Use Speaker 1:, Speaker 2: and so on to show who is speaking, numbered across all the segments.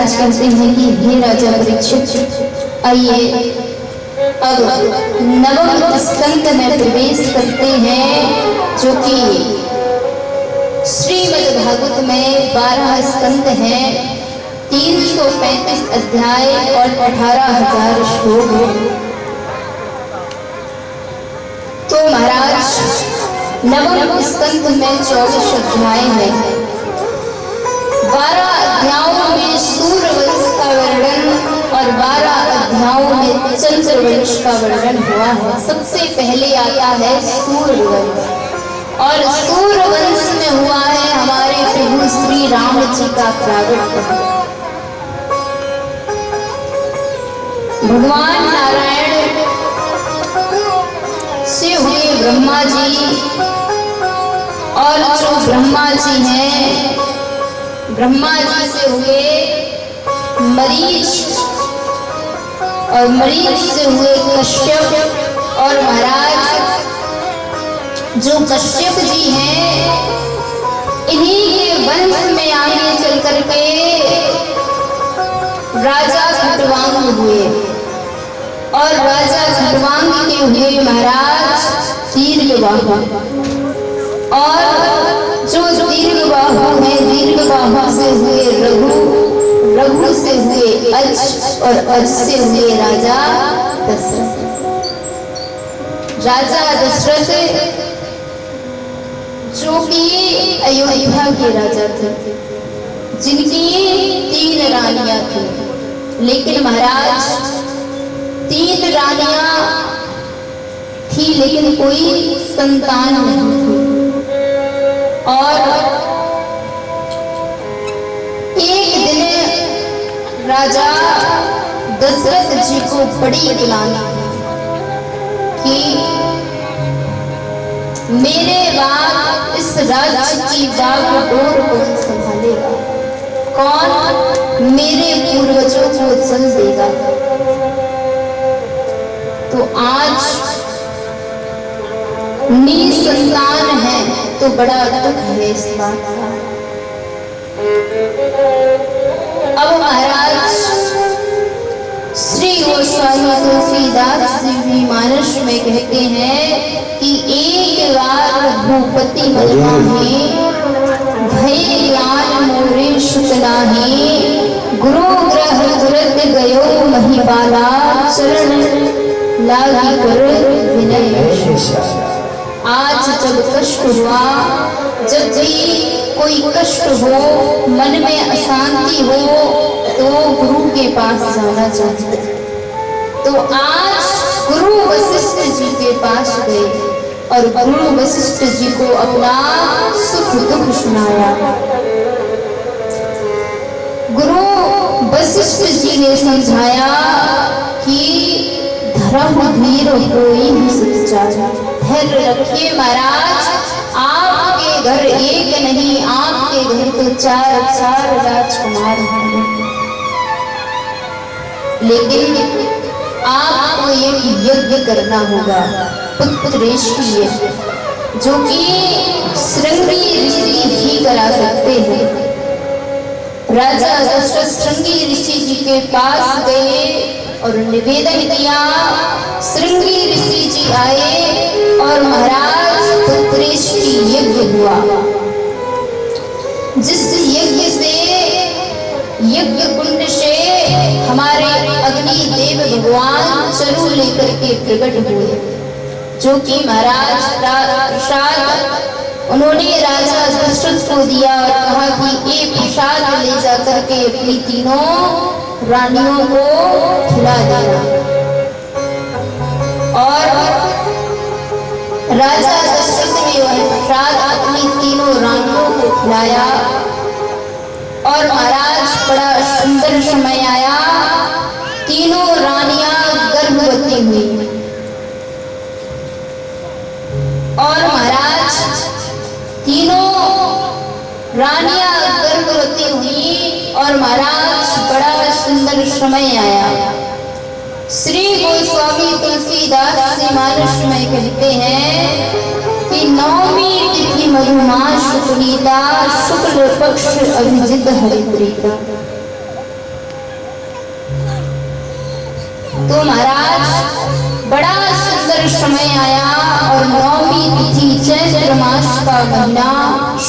Speaker 1: महाराज कहते हैं कि हे राजा परीक्षित, आइए अब नवम स्कंद में प्रवेश करते हैं, जो कि श्रीमद् भागवत में 12 स्कंद हैं, 335 अध्याय और 18,000 श्लोक हैं। तो महाराज नवम स्कंद में 24 अध्याय हैं। 12 अध्यायों में सूर्यवंश का वर्णन और 12 अध्यायों में चंद्रवंश का वर्णन हुआ है। सबसे पहले आता है सूर्यवंश, और सूर्यवंश में हुआ है हमारे प्रभु श्री राम जी का प्रागट्य। भगवान नारायण से हुए ब्रह्मा जी, और जो ब्रह्मा जी हैं, ब्रह्मा जी से हुए मरीच, और मरीच से हुए कश्यप, और महाराज जो कश्यप जी हैं, इन्हीं के वंश में आगे चल करके राजा खटवांग हुए, और राजा खटवांग के हुए महाराज दीर्घबाहु, और जो दीर्घबाहु है, दीर्घबाहु से हुए रघु, रघु से हुए अज, और अज से हुए राजा दशरथ। राजा दशरथ जो कि अयोध्या के राजा थे, जिनकी 3 रानियां थी, लेकिन महाराज 3 रानियां थी लेकिन कोई संतान नहीं थी। और एक दिन राजा दशरथ जी को बड़ी ग्लानि कि मेरे बाद इस राज्य की बागडोर कौन संभालेगा, कौन मेरे पूर्वजों को जल देगा। तो आज निसंतान है तो बड़ा दुख है इस बात का। अब महाराज श्री गोस्वामी तुलसीदास जी मानस में कहते हैं कि एक बार भूपति मनमाहे, भय ज्ञान मोरे सुत नाहि, गुरु ग्रह गुरत गयो महिपाला, चरण लागी कर विनय। आज जब कष्ट हुआ, जब भी कोई कष्ट हो, मन में अशांति हो, तो गुरु के पास जाना चाहिए। तो आज गुरु वशिष्ठ जी के पास गए, और गुरु वशिष्ठ जी को अपना सुख दुख सुनाया। गुरु वशिष्ठ जी ने समझाया कि धर्म धीर कोई ही सच्चा। धैर्य रखिए महाराज, आपके घर एक नहीं, आपके घर तो 4 राजकुमार होंगे, लेकिन आपको एक यज्ञ करना होगा, पुत्रेष्टि यज्ञ, जो कि श्रृंगी ऋषि ही करा सकते हैं। राजा दशरथ श्रृंगी ऋषि जी के पास गए और निवेदन किया। श्रृंगी ऋषि जी आए और महाराज पुत्रेष्टि यज्ञ हुआ, जिस यज्ञ से, यज्ञ कुंड से हमारे अग्नि देव भगवान चरु लेकर के प्रकट हुए, जो कि महाराज प्रसाद उन्होंने राजा दशरथ को दिया और कहा कि ये प्रसाद ले जाकर के अपनी 3 रानियों को खिला देना। और राजा दशरथ ने वह प्रसाद अपनी 3 रानियों को खिलाया, और महाराज बड़ा सुंदर समय आया, 3 रानियां गर्भवती हुई, और महाराज 3 रानियां गर्भवती हुई, और महाराज बड़ा सुंदर समय आया। श्री गोस्वामी तुलसीदास जी मानस में कहते हैं कि 9वीं तिथि मधुमास पुनीता, शुक्ल पक्ष अभिजित हरिप्रीता। तो महाराज बड़ा सुंदर समय आया और 9वीं तिथि चैत्र मास का महीना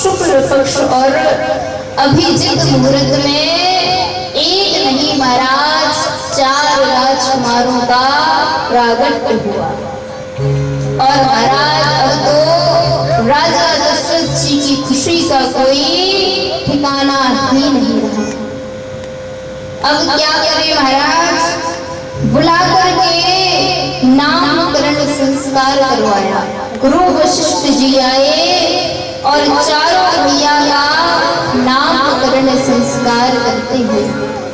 Speaker 1: शुक्ल पक्ष और अभिजित मुहूर्त में एक नहीं महाराज 4 राजकुमारों का प्रागट्य हुआ। और महाराज अब तो राजा दशरथ जी की खुशी का कोई ठिकाना ही नहीं रहा। अब क्या करें महाराज, बुला करके नामकरण संस्कार करवाया। गुरु वशिष्ठ जी आए और चारों भैया का नामकरण संस्कार करते हैं।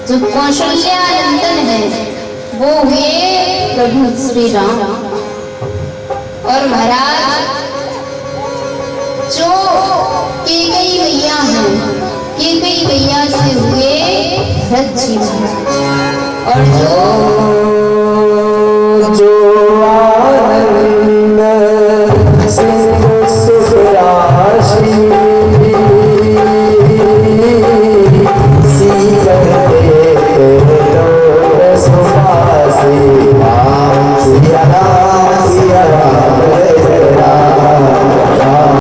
Speaker 1: जो कौशल्यानंदन है वो हुए प्रभु श्री राम। और महाराज जो कैकेयी भैया हैं, कैकेयी भैया से हुए भरत जी महाराज। और जो